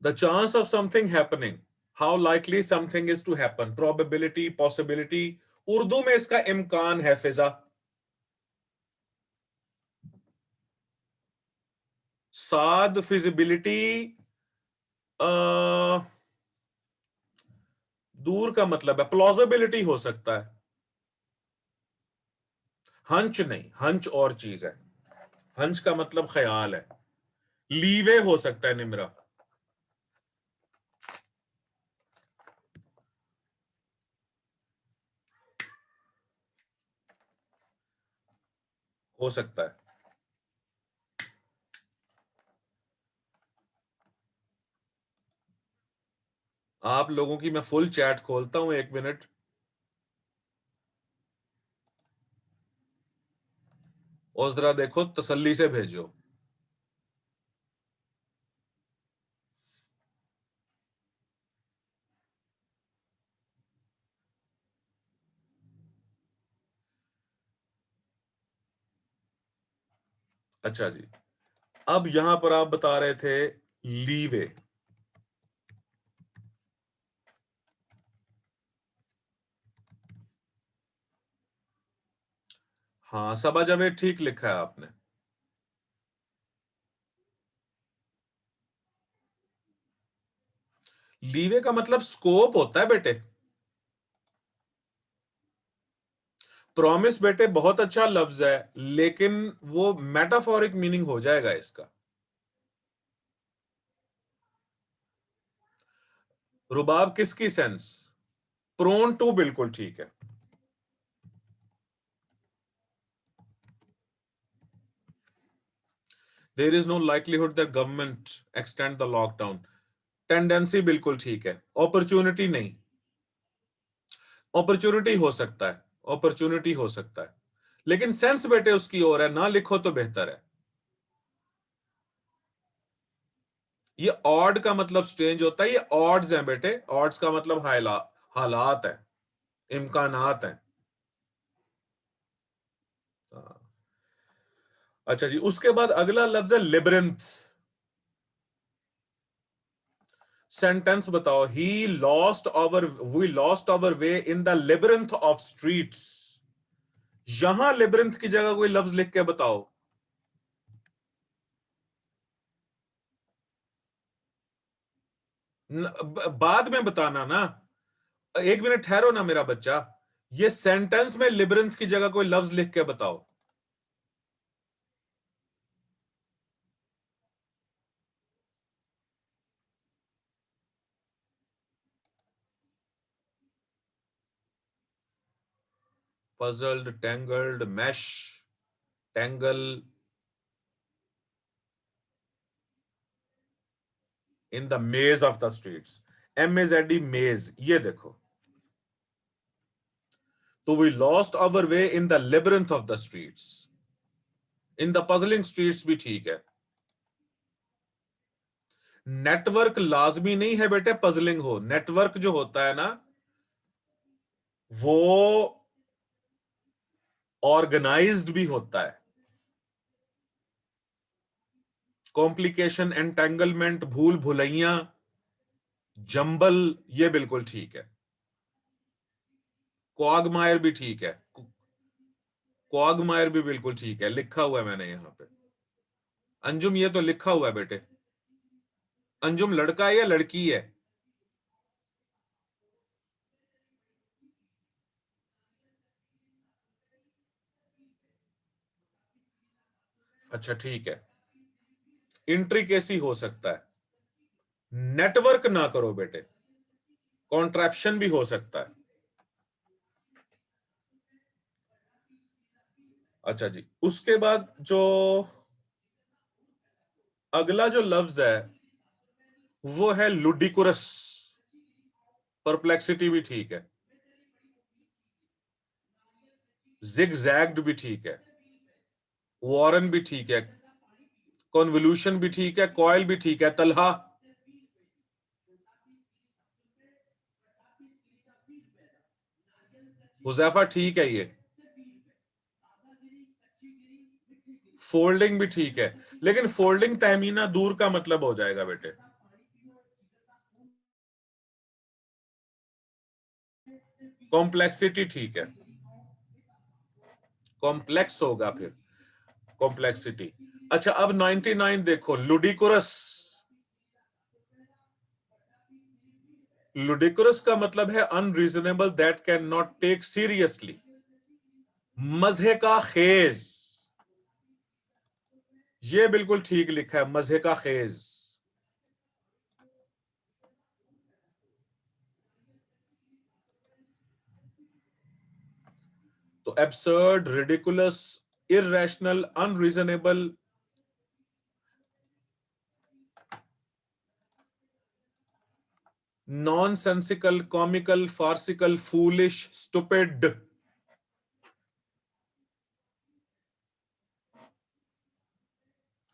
The chance of something happening, how likely something is to happen, probability, possibility. Urdu में इसका इम्कान है फिजा। साद, फिजिबिलिटी, दूर का मतलब है, प्लॉजिबिलिटी हो सकता है। हंच नहीं, हंच और चीज है। हंच का मतलब ख्याल है। लीवे हो सकता है निमरा। हो सकता है। आप लोगों की मैं फुल चैट खोलता हूं, एक मिनट। और जरा देखो, तसल्ली से भेजो। अच्छा जी, अब यहां पर आप बता रहे थे लीवे। हाँ सबा जावेद, ठीक लिखा है आपने। लीवे का मतलब स्कोप होता है बेटे। प्रॉमिस बेटे बहुत अच्छा लफ्ज है, लेकिन वो मेटाफोरिक मीनिंग हो जाएगा इसका। रुबाब किसकी सेंस? प्रोन टू, बिल्कुल ठीक है। There is no likelihood that government extend the lockdown. Tendency बिल्कुल ठीक है, अपॉर्चुनिटी नहीं। अपॉर्चुनिटी हो सकता है, अपॉर्चुनिटी हो सकता है, लेकिन सेंस बेटे उसकी ओर है, ना लिखो तो बेहतर है। ये ऑड का मतलब स्ट्रेंज होता है, ये ऑड्स हैं बेटे, ऑड्स का मतलब हालात है, इम्कानात हैं। हाँ। अच्छा जी, उसके बाद अगला लफ्ज है लिबरिंथ। सेंटेंस बताओ, he lost our we lost our way in the labyrinth of streets. यहां लिबरिंथ की जगह कोई लफ्ज लिख के बताओ। बाद में बताना ना, 1 मिनट ठहरो ना मेरा बच्चा। ये सेंटेंस में लिबरिंथ की जगह कोई लफ्ज लिख के बताओ। Puzzled, tangled, mash, tangle, in the maze of the streets. MAZE maze, ये देखो। तो we lost our way in the labyrinth of the streets, in the puzzling streets भी ठीक है। नेटवर्क लाजमी नहीं है बेटे पजलिंग हो, नेटवर्क जो होता है ना वो ऑर्गेनाइज्ड भी होता है। कॉम्प्लिकेशन, एंटेंगलमेंट, भूल भुलैया, जंबल, ये बिल्कुल ठीक है। क्वागमायर भी ठीक है, क्वागमायर भी बिल्कुल ठीक है, लिखा हुआ है मैंने यहां पे। अंजुम, ये तो लिखा हुआ है बेटे। अंजुम लड़का है या लड़की है? अच्छा ठीक है, इंट्रिकेसी हो सकता है, नेटवर्क ना करो बेटे, कॉन्ट्रैप्शन भी हो सकता है। अच्छा जी, उसके बाद जो अगला जो लफ्ज है वो है लुडिकुरस। परप्लेक्सिटी भी ठीक है, जिगजैग्ड भी ठीक है, वॉरन भी ठीक है, कॉन्वोल्यूशन भी ठीक है, कॉयल भी ठीक है, तलहा। हुजैफा ठीक है ये। फोल्डिंग भी ठीक है, लेकिन फोल्डिंग तहमीना दूर का मतलब हो जाएगा बेटे। कॉम्प्लेक्सिटी ठीक है, कॉम्प्लेक्स होगा फिर, कॉम्प्लेक्सिटी। अच्छा अब 99 देखो, लुडिकुरस। लुडिकुरस का मतलब है unreasonable, that can not take seriously, मजे का खेज। ये बिल्कुल ठीक लिखा है, मजे का खेज। तो absurd, ridiculous, irrational, unreasonable, nonsensical, comical, farcical, foolish, stupid.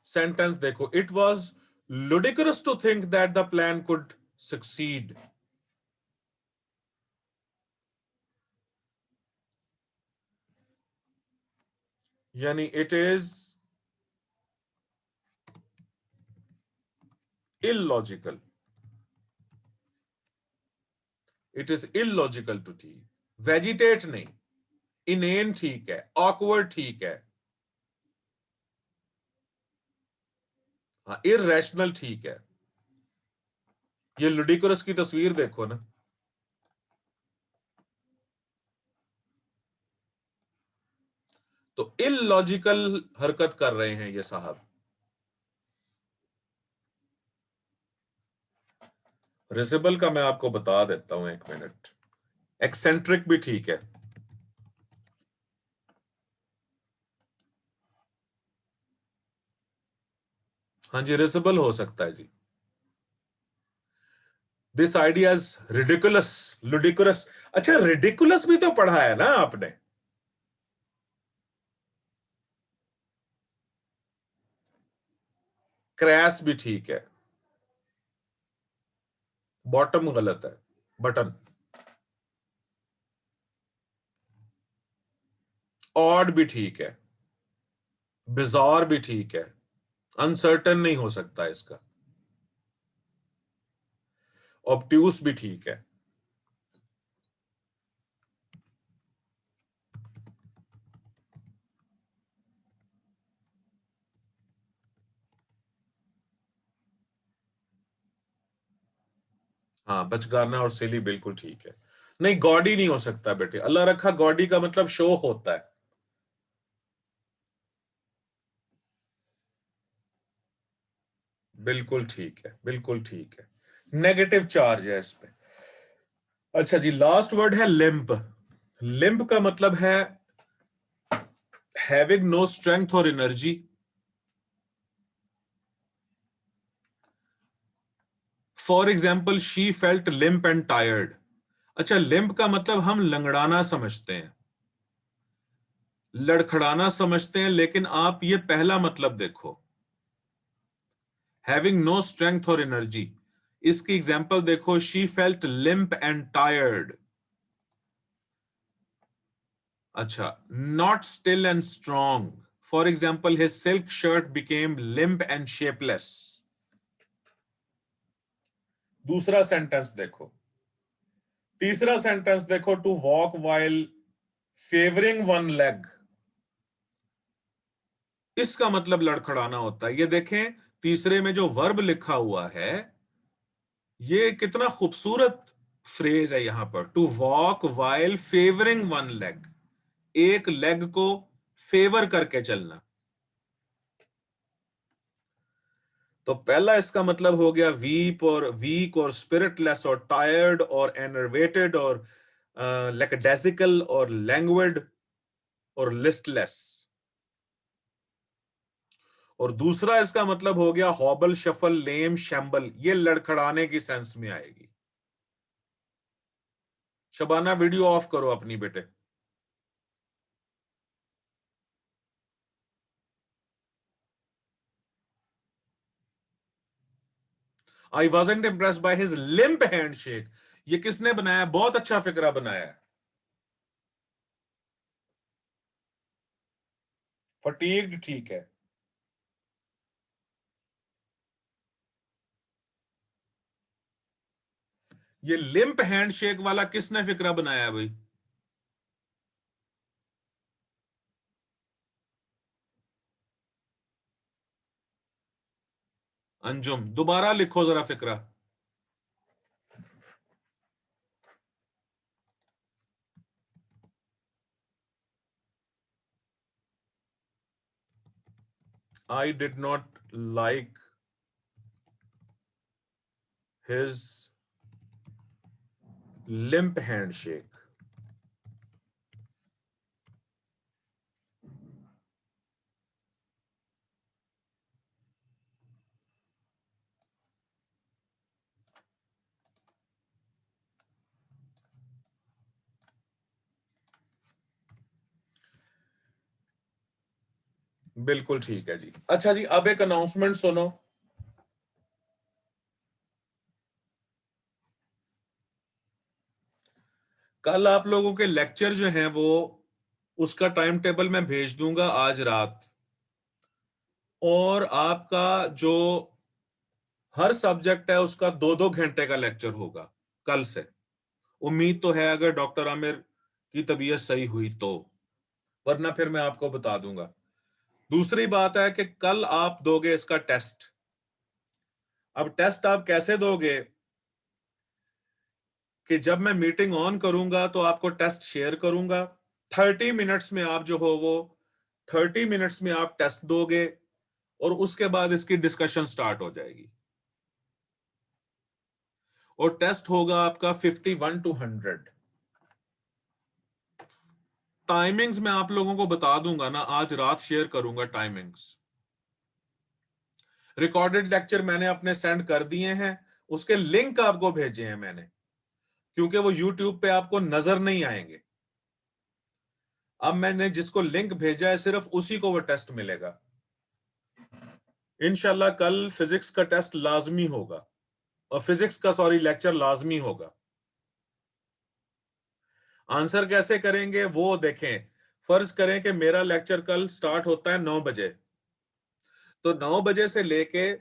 Sentence देखो, it was ludicrous to think that the plan could succeed. यानी it is illogical, it is illogical to think, vegetate नहीं, इनेन ठीक है, ऑकवर्ड ठीक है, हाँ irrational ठीक है। ये लुडिकुरस की तस्वीर देखो ना, तो इलॉजिकल हरकत कर रहे हैं ये साहब। रिजिबल का मैं आपको बता देता हूं, 1 मिनट। एक्सेंट्रिक भी ठीक है, हाँ जी रिजिबल हो सकता है जी। This idea is ridiculous, ludicrous. अच्छा, रिडिकुलस भी तो पढ़ा है ना आपने? क्रैश भी ठीक है, बॉटम गलत है, बटन। ऑड भी ठीक है, बिजॉर भी ठीक है, अनसर्टन नहीं हो सकता इसका। ऑब्ट्यूस भी ठीक है। हाँ, बचगाना और सिली बिल्कुल ठीक है। नहीं, गॉडी नहीं हो सकता बेटे, अल्लाह रखा गॉडी का मतलब शो होता है। बिल्कुल ठीक है, बिल्कुल ठीक है। नेगेटिव चार्ज है इस पे। अच्छा जी, लास्ट वर्ड है लिम्प। लिम्प का मतलब है हैविंग नो स्ट्रेंथ और energy. For example, she felt limp and tired. अच्छा, लिम्प का मतलब हम लंगड़ाना समझते हैं, लड़खड़ाना समझते हैं, लेकिन आप ये पहला मतलब देखो, हैविंग नो स्ट्रेंथ और एनर्जी। इसकी एग्जाम्पल देखो, she felt limp and tired. अच्छा, not still and strong. For example, his silk shirt became limp and shapeless. दूसरा सेंटेंस देखो, तीसरा सेंटेंस देखो, to walk while favouring one leg. इसका मतलब लड़खड़ाना होता है। ये देखें, तीसरे में जो वर्ब लिखा हुआ है, ये कितना खूबसूरत फ्रेज है यहां पर, to walk while favouring one leg, एक लेग को फेवर करके चलना। तो पहला इसका मतलब हो गया वीक और स्पिरिटलेस और टायर्ड और एनर्वेटेड और लैकडेसिकल और लैंग्विड और लिस्टलेस। और दूसरा इसका मतलब हो गया हॉबल, शफल, लेम, शैम्बल। ये लड़खड़ाने की सेंस में आएगी। शबाना, वीडियो ऑफ करो अपनी बेटे। I wasn't impress by his limp handshake. ये किसने बनाया? बहुत अच्छा फिक्रा बनाया है। फटीग्ड ठीक है। ये लिम्प हैंडशेक वाला किसने फिक्रा बनाया है भाई? अंजुम, दोबारा लिखो जरा फिक्रा। I did not like his limp handshake. बिल्कुल ठीक है जी। अच्छा जी, अब एक अनाउंसमेंट सुनो। कल आप लोगों के लेक्चर जो हैं वो, उसका टाइम टेबल मैं भेज दूंगा आज रात। और आपका जो हर सब्जेक्ट है उसका 2-2 घंटे का लेक्चर होगा कल से। उम्मीद तो है, अगर डॉक्टर आमिर की तबीयत सही हुई तो, वरना फिर मैं आपको बता दूंगा। दूसरी बात है कि कल आप दोगे इसका टेस्ट। अब टेस्ट आप कैसे दोगे कि जब मैं मीटिंग ऑन करूंगा तो आपको टेस्ट शेयर करूंगा। 30 मिनट्स में आप जो हो वो 30 मिनट्स में आप टेस्ट दोगे, और उसके बाद इसकी डिस्कशन स्टार्ट हो जाएगी। और टेस्ट होगा आपका 51 to 100। टाइमिंग्स मैं आप लोगों को बता दूंगा ना, आज रात शेयर करूंगा टाइमिंग्स। रिकॉर्डेड लेक्चर मैंने अपने सेंड कर दिए हैं, उसके लिंक आपको भेजे हैं मैंने, क्योंकि वो YouTube पे आपको नजर नहीं आएंगे। अब मैंने जिसको लिंक भेजा है सिर्फ उसी को वो टेस्ट मिलेगा। इंशाल्लाह कल फिजिक्स का टेस्ट लाजमी होगा, और फिजिक्स का लेक्चर लाजमी होगा। आंसर कैसे करेंगे वो देखें। फर्ज करें कि मेरा लेक्चर कल स्टार्ट होता है 9 बजे, तो 9 बजे से लेके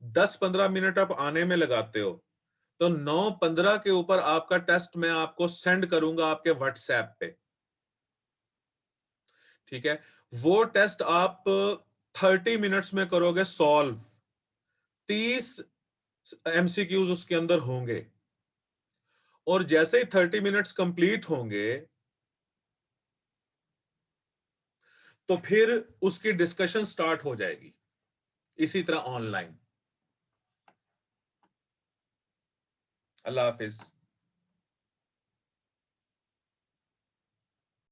10-15 मिनट आप आने में लगाते हो, तो 9:15 के ऊपर आपका टेस्ट मैं आपको सेंड करूंगा आपके व्हाट्सएप पे। ठीक है, वो टेस्ट आप 30 मिनट्स में करोगे सॉल्व। 30 एमसीक्यूज उसके अंदर होंगे, और जैसे ही 30 मिनट्स कंप्लीट होंगे तो फिर उसकी डिस्कशन स्टार्ट हो जाएगी इसी तरह ऑनलाइन। अल्लाह हाफिज।